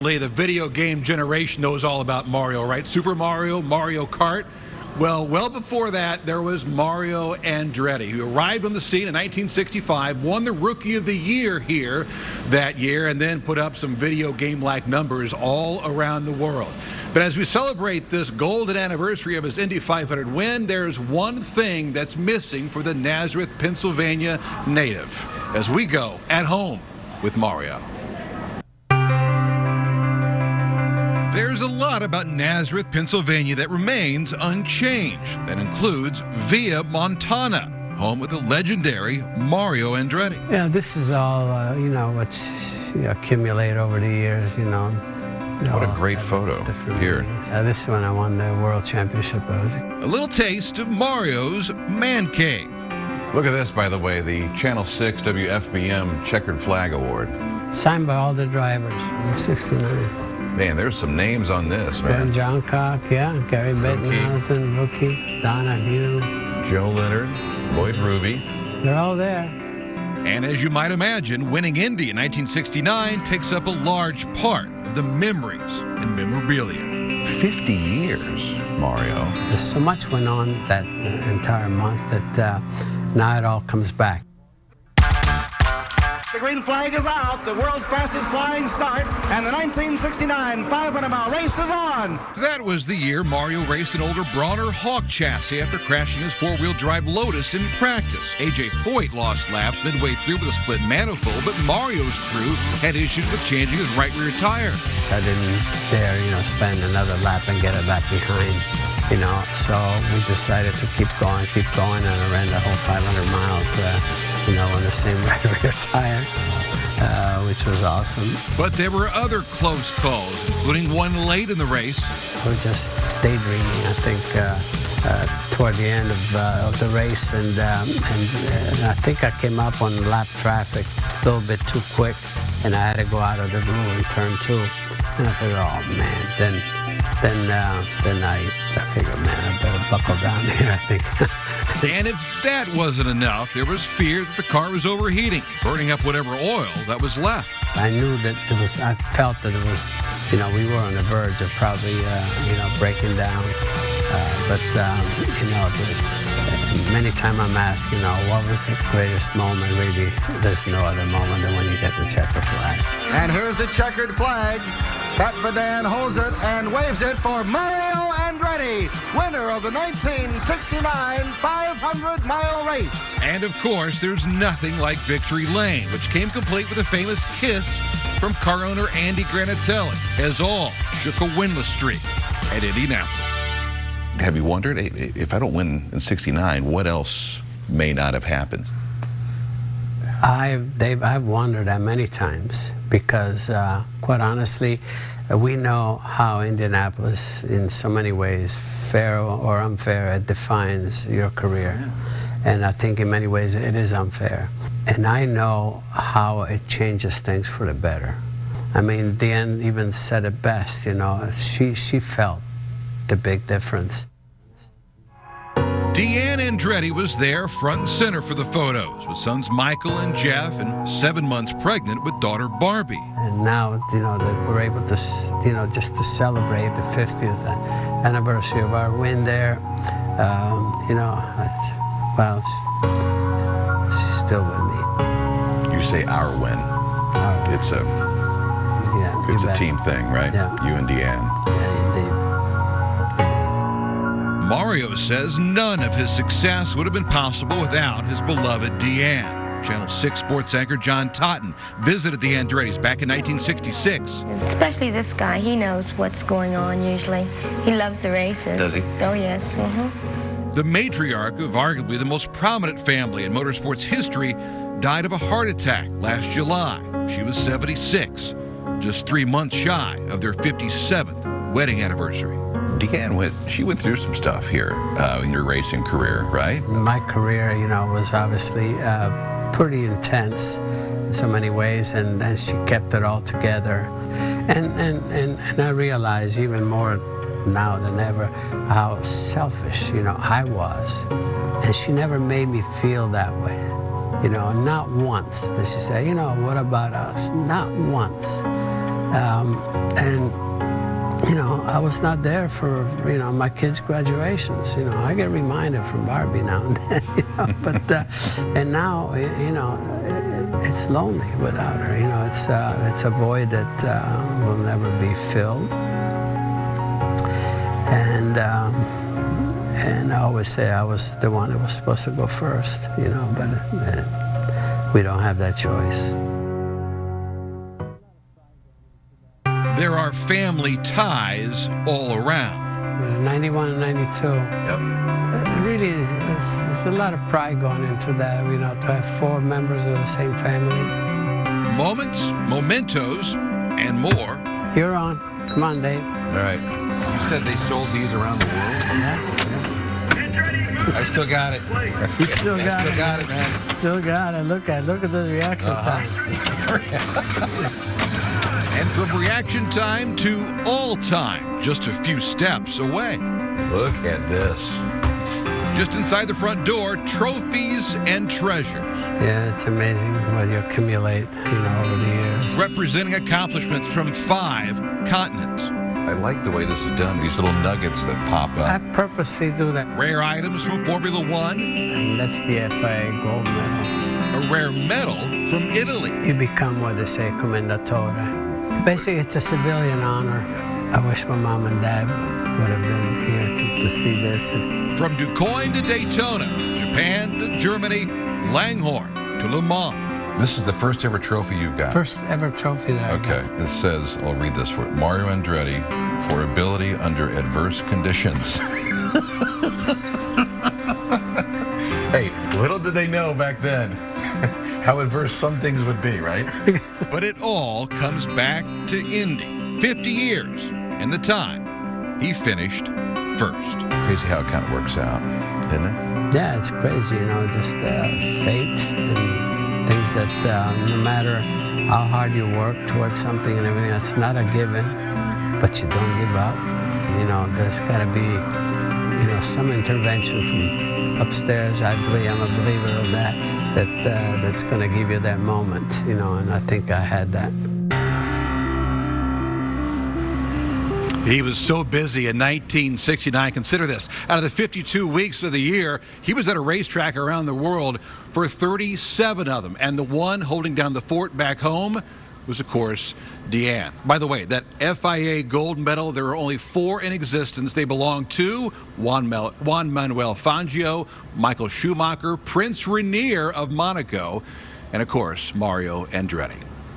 The video game generation knows all about Mario, right? Super Mario, Mario Kart. Well before that, there was Mario Andretti, who arrived on the scene in 1965, won the Rookie of the Year here that year, and then put up some video game-like numbers all around the world. But as we celebrate this golden anniversary of his Indy 500 win, there's one thing that's missing for the Nazareth, Pennsylvania native, as we go at home with Mario. There's a lot about Nazareth, Pennsylvania that remains unchanged. That includes Via Montana, home of the legendary Mario Andretti. Yeah, this is all, what's accumulated over the years, What a great photo here. This is when I won the World Championship. A little taste of Mario's man cave. Look at this, by the way, the Channel 6 WFBM Checkered Flag Award. Signed by all the drivers in '69. Man, there's some names on this, man. Ben Johncock, yeah, Gary Bettenhausen, Rookie, Donahue, Joe Leonard, Lloyd Ruby. They're all there. And as you might imagine, winning Indy in 1969 takes up a large part of the memories and memorabilia. 50 years, Mario. There's so much went on that entire month that now it all comes back. The green flag is out, the world's fastest flying start, and the 1969 500-mile race is on. That was the year Mario raced an older Bronner Hawk chassis after crashing his four-wheel drive Lotus in practice. A.J. Foyt lost laps midway through with a split manifold, but Mario's crew had issues with changing his right rear tire. I didn't dare, spend another lap and get it back behind, so we decided to keep going, and I ran the whole 500 miles, on the same right rear tire, which was awesome. But there were other close calls, including one late in the race. I was just daydreaming, I think, toward the end of the race, and I think I came up on lap traffic a little bit too quick, and I had to go out of the blue in turn 2. And I figured, oh man, then I figured, man, I better buckle down here, I think. And if that wasn't enough, there was fear that the car was overheating, burning up whatever oil that was left. I knew that I felt that it was, we were on the verge of probably, breaking down. Many times I'm asked, what was the greatest moment? Really, there's no other moment than when you get the checkered flag. And here's the checkered flag. Deann holds it and waves it for Mario Andretti, winner of the 1969 500-mile race. And of course, there's nothing like Victory Lane, which came complete with a famous kiss from car owner Andy Granatelli, as all shook a winless streak at Indianapolis. Have you wondered, if I don't win in '69, what else may not have happened? I've wondered that many times because, quite honestly, we know how Indianapolis, in so many ways, fair or unfair, it defines your career. Yeah. And I think in many ways it is unfair. And I know how it changes things for the better. I mean, Deann even said it best, she felt the big difference. Deann Andretti was there front and center for the photos with sons Michael and Jeff, and 7 months pregnant with daughter Barbie. And now, that we're able to, just to celebrate the 50th anniversary of our win there, she's still with me. You say our win. Our win. It's a team thing, right? Yeah. You and Deann. Yeah, indeed. Mario says none of his success would have been possible without his beloved Deann. Channel 6 sports anchor John Totten visited the Andrettis back in 1966. Especially this guy, he knows what's going on usually. He loves the races. Does he? Oh, yes. Mm-hmm. The matriarch of arguably the most prominent family in motorsports history died of a heart attack last July. She was 76, just 3 months shy of their 57th wedding anniversary. Deann she went through some stuff here in your racing career, right? My career, was obviously pretty intense in so many ways, and she kept it all together. And I realize even more now than ever how selfish, I was. And she never made me feel that way. Not once did she say, what about us? Not once. And you know, I was not there for, you know, my kids' graduations. You know, I get reminded from Barbie now and then, you know, but, and now, you know, it's lonely without her. You know, it's a void that will never be filled. And I always say I was the one that was supposed to go first, you know, but we don't have that choice. There are family ties all around. 91 and 92. Yep. It really is, there's a lot of pride going into that, you know, to have 4 members of the same family. Moments, mementos, and more. You're on. Come on, Dave. All right. You said they sold these around the world? Yeah. I still got it. You still got it. got it, man. Still got it. Look at the reaction time. And from reaction time to all time, just a few steps away. Look at this. Just inside the front door, trophies and treasures. Yeah, it's amazing what you accumulate, you know, over the years. Representing accomplishments from 5 continents. I like the way this is done, these little nuggets that pop I up. purposely do that. Rare items from Formula One. And that's the FIA gold medal. A rare medal from Italy. You become what they say, commendatore. Basically, it's a civilian honor. I wish my mom and dad would have been here to see this. From DuQuoin to Daytona, Japan to Germany, Langhorne to Le Mans. This is the first ever trophy you've got. First ever trophy that I got. Okay, this says, I'll read this for Mario Andretti for ability under adverse conditions. Hey, little did they know back then how adverse some things would be, right? But it all comes back to Indy. 50 years and the time he finished first. Crazy how it kind of works out, isn't it? Yeah, it's crazy, you know, just fate and things that no matter how hard you work towards something and everything, that's not a given, but you don't give up. You know, there's got to be, you know, some intervention from upstairs. I'm a believer of that's going to give you that moment, you know, and I think I had that. He was so busy in 1969. Consider this. Out of the 52 weeks of the year, he was at a racetrack around the world for 37 of them. And the one holding down the fort back home was, of course, Deann. By the way, that FIA gold medal, there are only 4 in existence. They belong to Juan Manuel Fangio, Michael Schumacher, Prince Rainier of Monaco, and, of course, Mario Andretti.